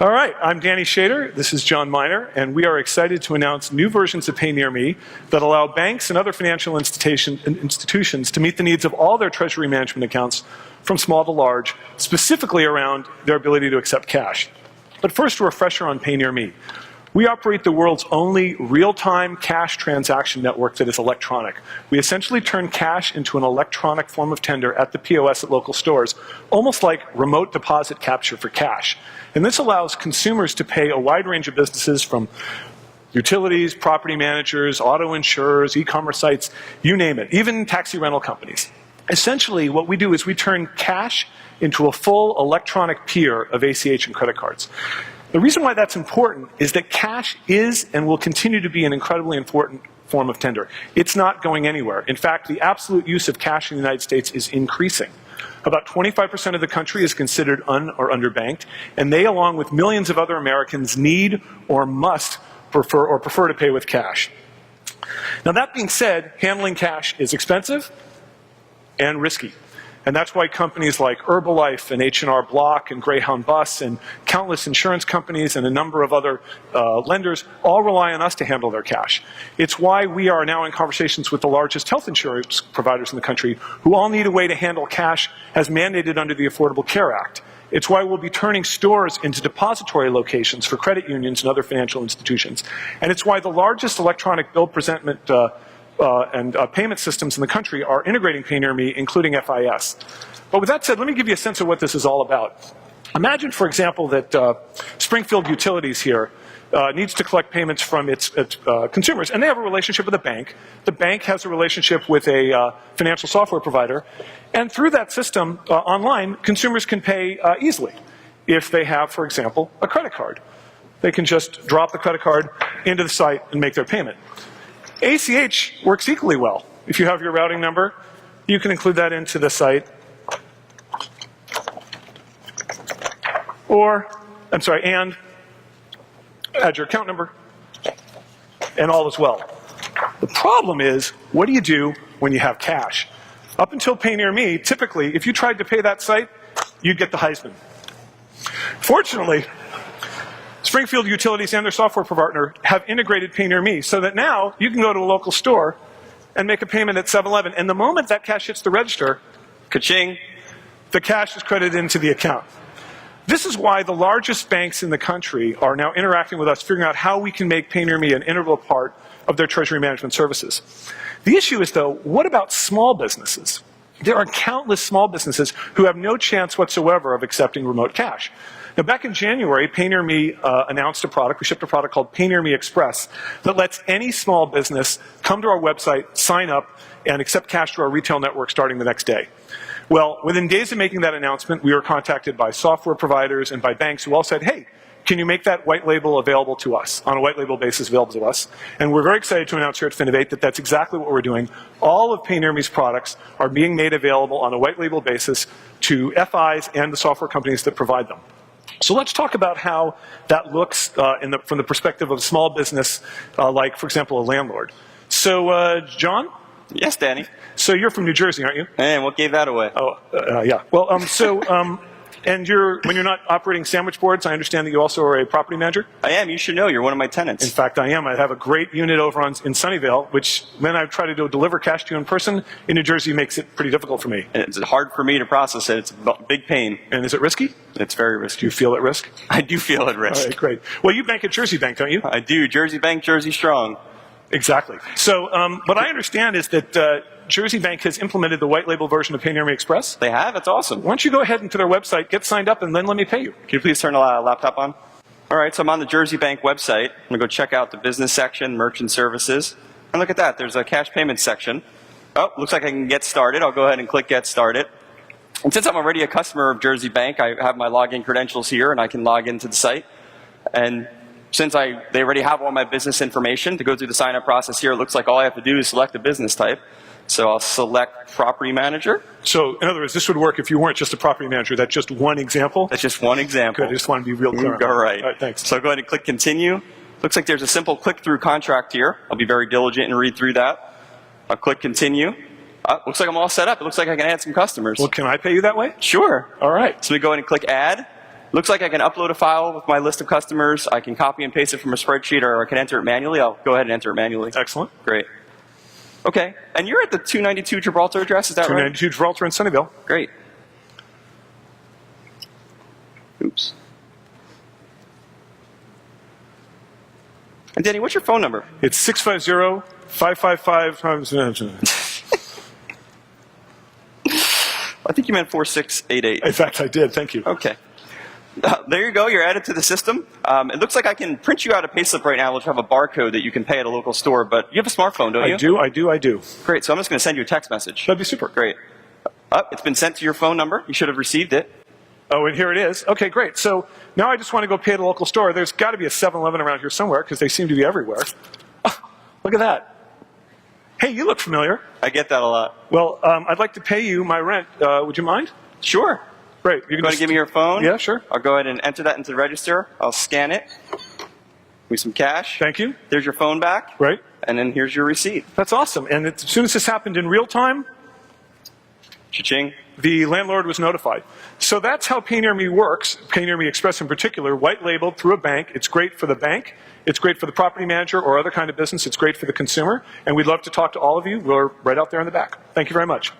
All right, I'm Danny Shader, this is John Miner, and we are excited to announce new versions of Pay Near Me that allow banks and other financial institutions to meet the needs of all their treasury management accounts from small to large, specifically around their ability to accept cash. But first, a refresher on Pay Near Me. We operate the world's only real-time cash transaction network that is electronic. We essentially turn cash into an electronic form of tender at the POS at local stores, almost like remote deposit capture for cash. And this allows consumers to pay a wide range of businesses from utilities, property managers, auto insurers, e-commerce sites, you name it, even taxi rental companies. Essentially, what we do is we turn cash into a full electronic peer of ACH and credit cards. The reason why that's important is that cash is and will continue to be an incredibly important form of tender. It's not going anywhere. In fact, the absolute use of cash in the United States is increasing. About 25% of the country is considered or underbanked, and they, along with millions of other Americans, need or must prefer to pay with cash. Now, that being said, handling cash is expensive and risky. And that's why companies like Herbalife and H&R Block and Greyhound Bus and countless insurance companies and a number of other lenders all rely on us to handle their cash. It's why we are now in conversations with the largest health insurance providers in the country who all need a way to handle cash as mandated under the Affordable Care Act. It's why we'll be turning stores into depository locations for credit unions and other financial institutions. And it's why the largest electronic bill presentment and payment systems in the country are integrating Pay Near Me, including FIS. But with that said, let me give you a sense of what this is all about. Imagine, for example, that Springfield Utilities here needs to collect payments from its consumers, and they have a relationship with a bank. The bank has a relationship with a financial software provider, and through that system online, consumers can pay easily if they have, for example, a credit card. They can just drop the credit card into the site and make their payment. ACH works equally well. If you have your routing number, you can include that into the site. And add your account number, and all is well. The problem is, what do you do when you have cash? Up until Pay Near Me, typically, if you tried to pay that site, you'd get the Heisman. Fortunately, Springfield Utilities and their software partner have integrated Pay Near Me so that now you can go to a local store and make a payment at 7-Eleven. And the moment that cash hits the register, ka-ching, the cash is credited into the account. This is why the largest banks in the country are now interacting with us, figuring out how we can make Pay Near Me an integral part of their treasury management services. The issue is, though, what about small businesses? There are countless small businesses who have no chance whatsoever of accepting remote cash. Now, back in January, Pay Near Me announced a product. We shipped a product called Pay Near Me Express that lets any small business come to our website, sign up, and accept cash through our retail network starting the next day. Well, within days of making that announcement, we were contacted by software providers and by banks who all said, hey, can you make that white label available to us, on a white label basis available to us? And we're very excited to announce here at Finovate that that's exactly what we're doing. All of Pay Near Me's products are being made available on a white label basis to FIs and the software companies that provide them. So let's talk about how that looks from the perspective of a small business, like, for example, a landlord. So, John? Yes, Danny. So you're from New Jersey, aren't you? And what gave that away? Oh, yeah. Well, and when you're not operating sandwich boards, I understand that you also are a property manager? I am. You should know. You're one of my tenants. In fact, I am. I have a great unit over in Sunnyvale, which when I try to deliver cash to you in person in New Jersey makes it pretty difficult for me. And it's hard for me to process it. It's a big pain. And is it risky? It's very risky. Do you feel at risk? I do feel at risk. All right, great. Well, you bank at Jersey Bank, don't you? I do. Jersey Bank, Jersey Strong. Exactly. So what I understand is that Jersey Bank has implemented the white label version of Pay Near Me Express. They have? That's awesome. Why don't you go ahead into their website, get signed up, and then let me pay you. Can you please turn the laptop on? All right, so I'm on the Jersey Bank website. I'm going to go check out the business section, merchant services. And look at that. There's a cash payment section. Oh, looks like I can get started. I'll go ahead and click Get Started. And since I'm already a customer of Jersey Bank, I have my login credentials here, and I can log into the site. And since they already have all my business information to go through the sign-up process here, it looks like all I have to do is select a business type. So I'll select property manager. So in other words, this would work if you weren't just a property manager. That's just one example? That's just one example. Good, I just want to be real clear. All right. All right, thanks. So go ahead and click continue. Looks like there's a simple click-through contract here. I'll be very diligent and read through that. I'll click continue. Looks like I'm all set up. It looks like I can add some customers. Well, can I pay you that way? Sure. All right. So we go ahead and click add. Looks like I can upload a file with my list of customers. I can copy and paste it from a spreadsheet, or I can enter it manually. I'll go ahead and enter it manually. Excellent. Great. Okay, and you're at the 292 Gibraltar address, is that right? 292 Gibraltar in Sunnyvale. Great. Oops. And Danny, what's your phone number? It's 650-555. I think you meant 4688. In fact, I did. Thank you. Okay. There you go. You're added to the system. It looks like I can print you out a payslip right now, which have a barcode that you can pay at a local store. But you have a smartphone, don't you? I do. Great. So I'm just going to send you a text message. That'd be super. Great. It's been sent to your phone number. You should have received it. Oh, and here it is. Okay, great. So now I just want to go pay at a local store. There's got to be a 7-Eleven around here somewhere because they seem to be everywhere. Oh, look at that. Hey, you look familiar. I get that a lot. Well, I'd like to pay you my rent. Would you mind? Sure. Great. You want to give me your phone? Yeah, sure. I'll go ahead and enter that into the register. I'll scan it. Give me some cash. Thank you. There's your phone back. Right. And then here's your receipt. That's awesome. And as soon as this happened in real time, Cha-ching. the landlord was notified. So that's how Pay Near Me works, Pay Near Me Express in particular, white labeled through a bank. It's great for the bank. It's great for the property manager or other kind of business. It's great for the consumer. And we'd love to talk to all of you. We're right out there in the back. Thank you very much.